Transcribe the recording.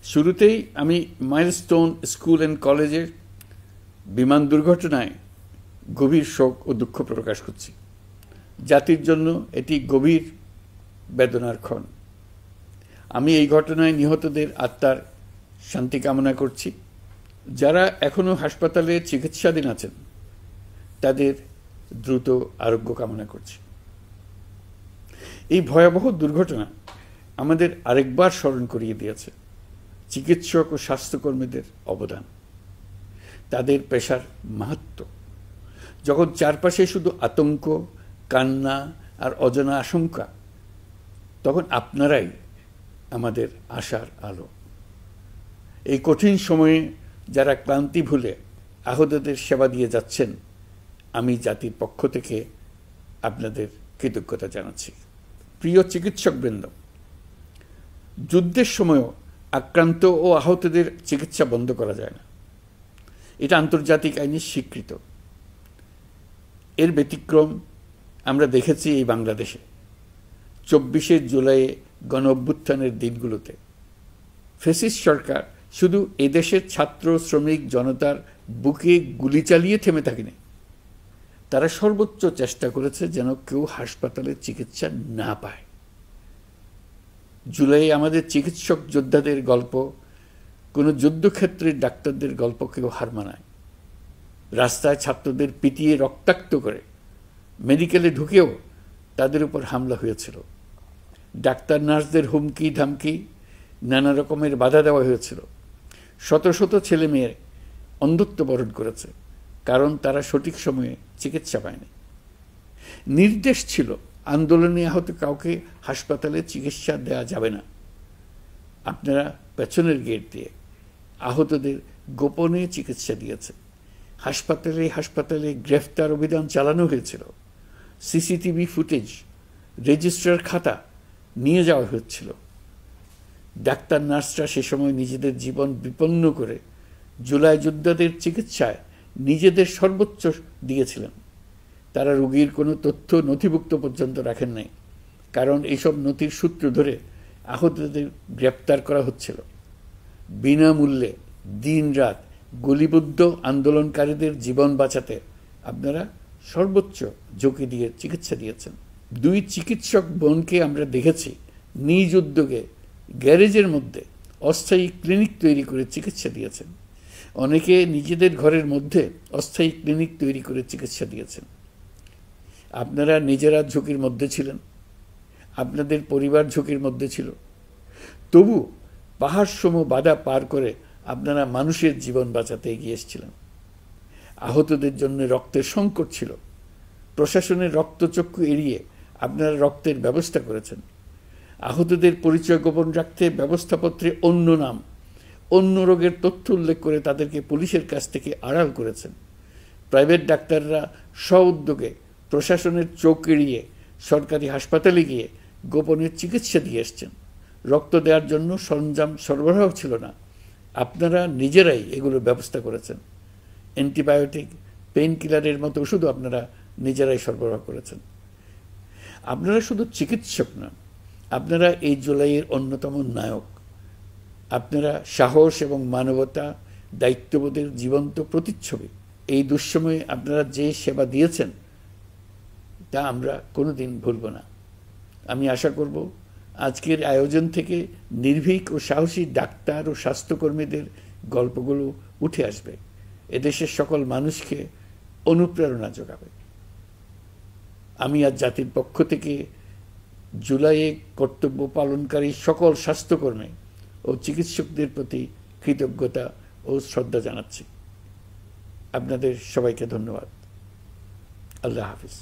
শুরুতেই আমি milestone school and কলেজের বিমান দুর্ঘটনায় গভীর শোক ও দুঃখ প্রকাশ করছি। জাতির জন্য এটি গভীর বেদনার ক্ষণ। আমি এই ঘটনায় নিহতদের আত্মার শান্তি কামনা করছি। যারা এখনও হাসপাতালে চিকিৎসাধীন আছেন তাদের দ্রুত আরোগ্য কামনা করছি। এই ভয়াবহ দুর্ঘটনা আমাদের আরেকবার স্মরণ করিয়ে দিয়েছে চিকিৎসক ও স্বাস্থ্যকর্মীদের অবদান, তাদের পেশার মাহাত্ম্য। যখন চারপাশে শুধু আতঙ্ক, কান্না আর অজানা আশঙ্কা, তখন আপনারাই আমাদের আশার আলো। এই কঠিন সময়ে যারা ক্লান্তি ভুলে আহতদের সেবা দিয়ে যাচ্ছেন, আমি জাতির পক্ষ থেকে আপনাদের কৃতজ্ঞতা জানাচ্ছি। প্রিয় চিকিৎসকবৃন্দ, যুদ্ধের সময়ও আক্রান্ত ও আহতদের চিকিৎসা বন্ধ করা যায় না, এটা আন্তর্জাতিক আইনে স্বীকৃত। এর ব্যতিক্রম আমরা দেখেছি এই বাংলাদেশে 24শে জুলাই গণ অভ্যুত্থানের দিনগুলোতে। ফ্যাসিস্ট সরকার শুধু এদেশের ছাত্র শ্রমিক জনতার বুকে গুলি চালিয়ে থেমে থাকেনি, তারা সর্বোচ্চ চেষ্টা করেছে যেন কেউ হাসপাতালে চিকিৎসা না পায়। জুলাই আমাদের চিকিৎসক যোদ্ধাদের গল্প কোনো যুদ্ধক্ষেত্রের ডাক্তারদের গল্প কেউ হার মানায়। রাস্তায় ছাত্রদের পিটিয়ে রক্তাক্ত করে মেডিকেলে ঢুকেও তাদের উপর হামলা হয়েছিল। ডাক্তার নার্সদের হুমকি ধামকি, নানা রকমের বাধা দেওয়া হয়েছিল। শত শত ছেলে মেয়ে অন্ধত্ব বরণ করেছে, কারণ তারা সঠিক সময়ে চিকিৎসা পায়নি। নির্দেশ ছিল আন্দোলনে আহত কাউকে হাসপাতালে চিকিৎসা দেওয়া যাবে না। আপনারা পেছনের গেট দিয়ে আহতদের গোপনে চিকিৎসা দিয়েছে। হাসপাতালে হাসপাতালে গ্রেফতার অভিযান চালানো হয়েছিল। সিসিটিভি ফুটেজ, রেজিস্ট্রার খাতা নিয়ে যাওয়া হচ্ছিল। ডাক্তার নার্সরা সে সময় নিজেদের জীবন বিপন্ন করে জুলাই যোদ্ধাদের চিকিৎসায় নিজেদের সর্বোচ্চ দিয়েছিলেন। তারা রোগীর কোনো তথ্য নথিভুক্ত পর্যন্ত রাখেন নাই, কারণ এইসব নথির সূত্র ধরে আহতদের গ্রেপ্তার করা হচ্ছিল। বিনামূল্যে দিনরাত গুলিবদ্ধ আন্দোলনকারীদের জীবন বাঁচাতে আপনারা সর্বোচ্চ ঝুঁকি দিয়ে চিকিৎসা দিয়েছেন। 2 চিকিৎসক বোনকে আমরা দেখেছি নিজ উদ্যোগে গ্যারেজের মধ্যে অস্থায়ী ক্লিনিক তৈরি করে চিকিৎসা দিয়েছেন। অনেকে নিজেদের ঘরের মধ্যে অস্থায়ী ক্লিনিক তৈরি করে চিকিৎসা দিয়েছেন। আপনারা নিজেরা ঝুঁকির মধ্যে ছিলেন, আপনাদের পরিবার ঝুঁকির মধ্যে ছিল, তবু পাহাড়সম বাধা পার করে আপনারা মানুষের জীবন বাঁচাতে এগিয়ে এসেছিলেন। আহতদের জন্য রক্তের সংকট ছিল, প্রশাসনের রক্তচক্ষু এড়িয়ে আপনারা রক্তের ব্যবস্থা করেছেন। আহতদের পরিচয় গোপন রাখতে ব্যবস্থাপত্রে অন্য নাম, অন্য রোগের তথ্য উল্লেখ করে তাদেরকে পুলিশের কাছ থেকে আড়াল করেছেন। প্রাইভেট ডাক্তাররা স্ব-উদ্যোগে প্রশাসনের চোখ এড়িয়ে সরকারি হাসপাতালে গিয়ে গোপনে চিকিৎসা দিয়ে এসছেন। রক্ত দেওয়ার জন্য সরঞ্জাম সরবরাহ ছিল না, আপনারা নিজেরাই এগুলোর ব্যবস্থা করেছেন। অ্যান্টিবায়োটিক, পেইন কিলারের মতো ওষুধও আপনারা নিজেরাই সরবরাহ করেছেন। আপনারা শুধু চিকিৎসক নন, আপনারা এই জুলাইয়ের অন্যতম নায়ক। আপনারা সাহস এবং মানবতা, দায়িত্ববোধের জীবন্ত প্রতিচ্ছবি। এই দুঃসময়ে আপনারা যে সেবা দিয়েছেন তা আমরা কোনোদিন ভুলব না। আমি আশা করব আজকের আয়োজন থেকে নির্ভীক ও সাহসী ডাক্তার ও স্বাস্থ্যকর্মীদের গল্পগুলো উঠে আসবে, এদেশের সকল মানুষকে অনুপ্রেরণা যোগাবে। আমি আজ জাতির পক্ষ থেকে জুলাইয়ে কর্তব্য পালনকারী সকল স্বাস্থ্যকর্মী ও চিকিৎসকদের প্রতি কৃতজ্ঞতা ও শ্রদ্ধা জানাচ্ছি। আপনাদের সবাইকে ধন্যবাদ। আল্লাহ হাফিজ।